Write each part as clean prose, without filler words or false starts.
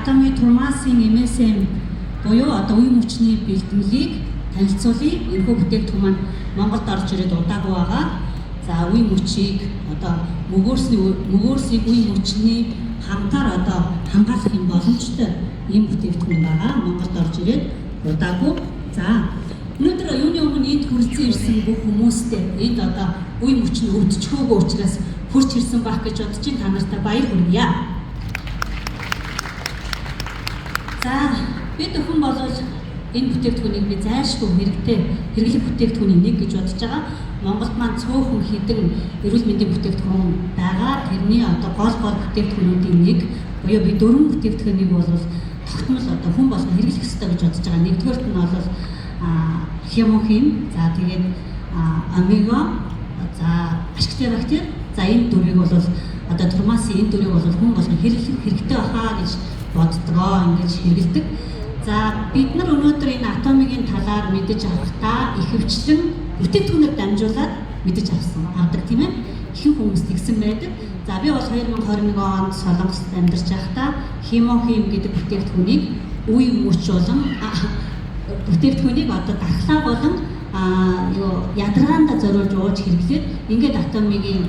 Атомын Турмасын MSM буюу одоо үе мөчний бэлтгэлийг танилцуулъя. Энэхүү бүтээгдэхүүн маань Монголд орж ирээд удаагүй байгаа. За үе мөчийг одоо мөгөөрсийг үе мөчний хамтаар одоо хамгаалах юм боломжтой ийм бүтээгдэхүүн байгаа. Монголд орж ирээд удаагүй. За өнөөдөр юуны өмнө энд хүрэлцэн ирсэн бүх хүмүүстээ энд одоо үе мөч нь өвдчихөөгүй учраас хурц ирсэн байх гэж бодож та нартай баяр хүргье. За бид өхөн болол энэ бүтээгдэхүүнийг би зайлшгүй хэрэглэх бүтээгдэхүүний нэг гэж бодож байгаа. Монголд маань цөөхөн хідэн эрүүл мэндийн бүтээгдэхүүн байгаа. Тэрний одоо гол бүтээгдэхүүнүүдийн нэг буюу би дөрвөн бүтээгдэхүүнийг бол тогтмол одоо хүн болгон хэрэглэх ёстой гэж бодож байгаа. Нэгдүгээрт нь бол хемохим, за тэгээд омега, за ашигтай за энэ дөрвийг бол одоо Турмасын энэ дөрвийг бол хүн болгон хэрэглэх хэрэгтэй бахаа гэж боддгоо, ингэж хэрэгэлдэг. За бид нар өнөөдөр энэ атомын талаар мэдэж авахдаа ихэвчлэн бүтээгдэхүүнээр дамжуулаад мэдэж авдаг тийм ээ. Ихэнх хүмүүс тэгсэн байдаг. За би бол 2021 онд Солонгост амьдарч байхдаа хемохим гэдэг бүтээгдэхүүнийг үе мөч болон бүтээгдэхүүнийг одоо дархлаа болон ядаргаанда зориулж ууж хэрэглээд ингээд атомын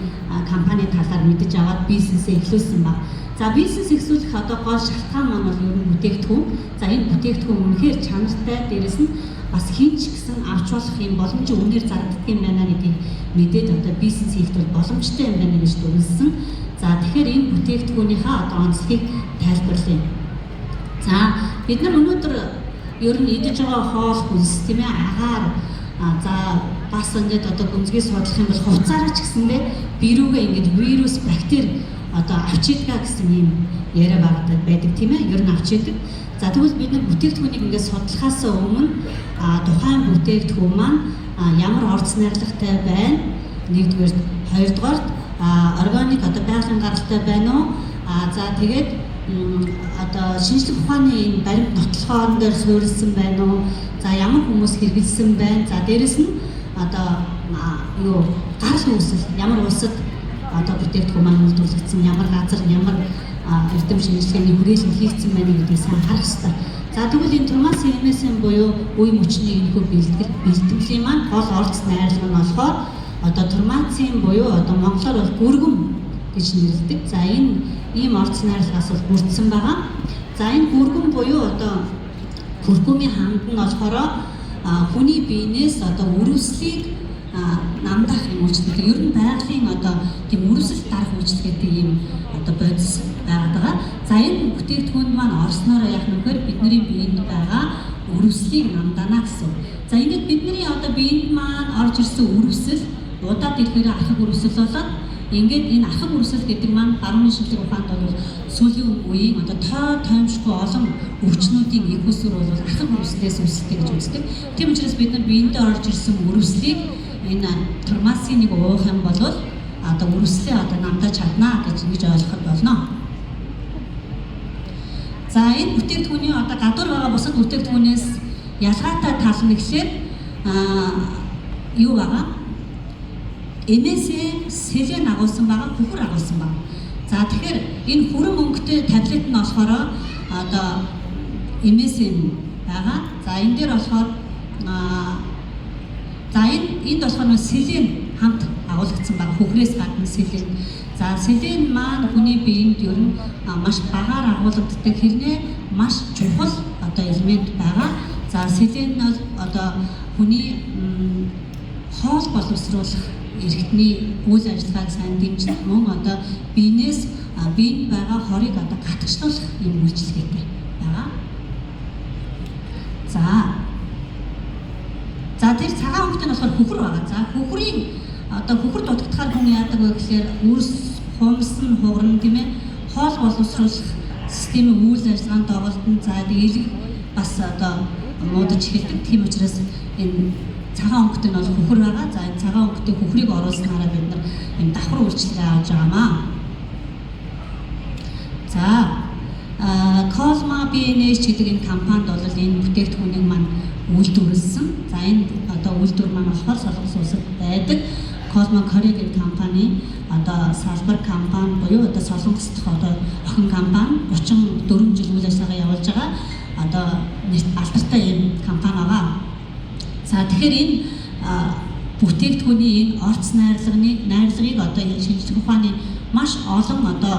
компани талаар мэдэж аваад бизнесээ эхлүүлсэн баг. За бизнес эхлүүлэх одоо гол шалтгаан маань бол ер нь бүтээгдэхүүн. За энэ бүтээгдэхүүн үнэхээр чанартай, дээрэс нь бас хинч гэсэн авч болох юм боломжийн үнээр зарагддаг юм байна гэдгийг мэдээд одоо бизнес хийх бол боломжтой юм байна гэж дүгнэлсэн. За тэгэхээр энэ бүтээгдэхүүнийхээ одоо онцлогийг тайлбарлая. За бид нар өнөөдөр ер нь идэж байгаа хоол хүнс тийм ээ, агаар за бас ингээд одоо гүнзгий судлах юм бол хувцаараа ч гэсэндээ бирүүгээ ингээд вирус, бактери одоо авч идэх гэсэн юм яриа байдаг тийм ээ. Ер нь авч идэх. За тэгвэл бид нар бүтээгдэхүүнийг ингээд судлахаас өмнө тухайн бүтээгдэхүүн маань ямар орц найрлагатай байна? Нэгдүгээр, хоёрдугаар органик одоо байгалийн гаралтай байна уу? За тэгээд одоо шинжлэх ухааны энэ баримт нотлохоон дээр суурилсан байна уу? За ямар хүмүүс хэрэгэлсэн байна? За дээрэс нь одоо гарал үүсэл ямар улсад одоо бүтээгдэхүүн маань үйлдвэрлэгдсэн, ямар газар, ямар эрдэм шинжилгээний хүрээлэн хийгдсэн байна гэдгийг сайн харах хэрэгтэй. За тэгвэл энэ Турмасын MSM буюу үе мөчний энэхүү бэлтгэлийн маань гол орц найрлага нь болохоор одоо Турмасын буюу одоо монголоор бол гүргэн гэж нэрлэдэг. За энэ ийм орц найрлагаас бол бүрдсэн байгаа. За энэ гүргэн буюу одоо гүргүмийн ханд нь болохоор хүний биенээс одоо үрвслийг намдах юм үйлчлэгтэй. Ер нь байгалийн одоо тийм үрвсэл дарах үйлчлэгтэй юм одоо бодис байгаа. За энэ бүтээгдэхүүн маань орсноор яг нүгээр бидний биеинд байгаа үрвслийг намдана гэсэн. За ингээд бидний одоо биеинд маань орж ирсэн үрвсэл удаад ирэхээр ахыг үрвсэл болоод ингээд энэ ахыг үрвсэл гэдэг маань баруун шинжлэх ухаанд бол сүүлийн үеийн одоо тоомшгүй олон өвчнүүдийн экосүр бол ахыг үрвслээс үүсдэг гэж үздэг. Тийм учраас бид нар биендээ орж ирсэн үрвслийг энэ Турмасын нэг уух юм бол одоо үрвслээ одоо намдаж чадна гэж ингэж ойлгоход болно. За энэ бүтээгдэхүүний одоо гадуур байгаа бусад бүтээгдэхүүнээс ялгаатай тал нь гэхлээр юу байгаа? MSM селен агуулсан байгаа, хөхөр агуулсан байгаа. За тэгэхээр энэ хүрэн өнгөтэй таблет нь болохоор одоо MSM байгаа. За энэ дээр болохоор за энд болохоор селен хамт агуулгдсан байгаа, хөхрөөс гадна селен. За селен маань хүний биеинд ер нь маш багаар агуулгддаг, хэрнээ маш чухал одоо элемент байгаа. За селен нь одоо хүний хоол боловсруулах эрхтний үйл ажиллагааг сайн дэмжих мөн одоо биенээс биенд байгаа хорыг одоо гатгчлуулах юм үйлчлэгтэй байгаа. За тэр цагаан өнгөтэй нь болохоор хөхөр байгаа. За хөхрийн одоо хөхөр дутагдахаар хүн яадаг вэ гэхээр үрс, хумсан, хугарна тийм ээ, хоол боловсруулах системийн үйл ажиллагаанд доголдсон. За тэгээд бас одоо муудаж эхэлдэг. Тийм учраас энэ цагаан өнгөтэй нь бол хөхөр байгаа. За энэ цагаан өнгөтэй хөхрийг оруулснараа бид нар энэ давхар үйлчлэгээ авч байгаамаа. За Cosma BNH гэдэг энэ компанид бол энэ бүтээгдэхүүнийг маань үйлдвэрлэсэн. За энэ одоо үйлдвэр маань болохоор Солонгос улсад байдаг Cosma Korea гэдэг компани одоо салбар компани буюу одоо Солонгос дахь одоо охин компани 34 жил үйл ажиллагаа одоо алдартай юм компани байгаа. За тэгэхээр энэ бүтээгдэхүүний энэ орц найрлагыг одоо шинжлэх ухааны маш олон одоо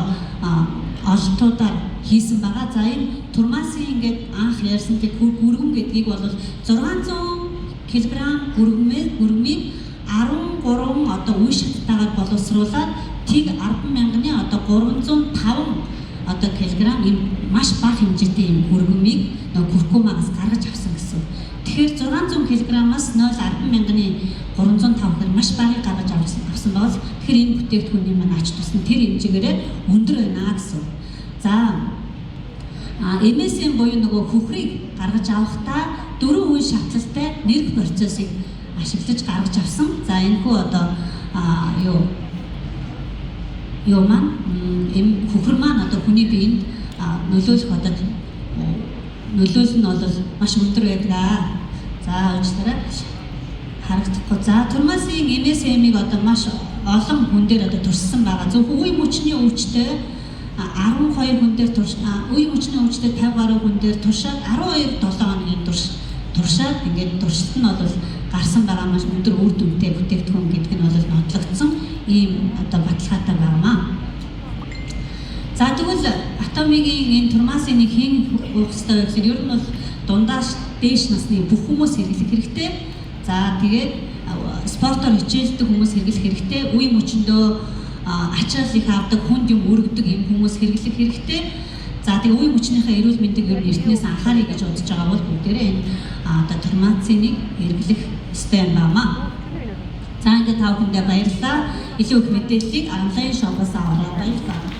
ололтуудаар хийсэн байгаа. За энэ турмасын ингээд анх ярьсан тэг гүргэн гэдгийг бол 600 кг гүргмийг 13 одоо үе шаттайгаар боловсруулаад тэг 10,000-ны одоо 305 одоо килограмм ийм маш бага хэмжээтэй ийм гүргмийг куркумагаас гаргаж авсан гэсэн. Тэгэхээр 600 кг-аас 10,000-ны 305 гэхээр маш багыг гаргаж авсан бол тэгэхээр энэ бүтээгдэхүүний маань ач тус нь тэр хэмжээгээр өндөр байна гэсэн. За MSM буюу нөгөө хөхрийг гаргаж авахдаа 4 үе шатлалтай нэрх процессыг ашиглаж гаргаж авсан. За энэхүү одоо юу маань эм хөхөр маань одоо хүний биед нөлөөлөх одоо нөлөөлөл нь бол маш өндөр байдаг. За уучлаарай харагдахгүй. За турмасын MSM-ийг одоо маш олон хүн дээр одоо туршсан байгаа. Зөвхөн үе мөчний өвчтэй 12 хүн дээр үе мөчний өвчтэй 50 гаруй хүн дээр туршаад 12-7 хоногийн туршаад ингээд туршилт нь бол гарсан байгаа маш өндөр үр дүнтэй бүтээгдэхүүн гэдэг нь бол нотлогдсон ийм одоо баталгаатай байнамаа. За тэгвэл атомигийн энэ турмасын нэг хэн уух хэрэгтэй вэ гэхээр ер нь бол дундаас дээш насны бүх хүмүүс хэрэглэх хэрэгтэй. За тэгээд спортоор хичээлдэг хүмүүс хэрэглэх хэрэгтэй. Үе мөчөндөө ачаал их авдаг, хүнд юм өргөдөг юм хүмүүс хэрэглэх хэрэгтэй. За тэгээ үе мөчнийхээ эрүүл мэндийг ер нь эртнээс анхаарай гэж бодож байгаа бол бүгдээрээ энэ одоо турмациныг хэрэглэх ёстой юм байна. За ингээд та бүхэндээ баярлалаа. Илүү их мэдээллийг онлайн шоугаас аваарай. Баярлалаа.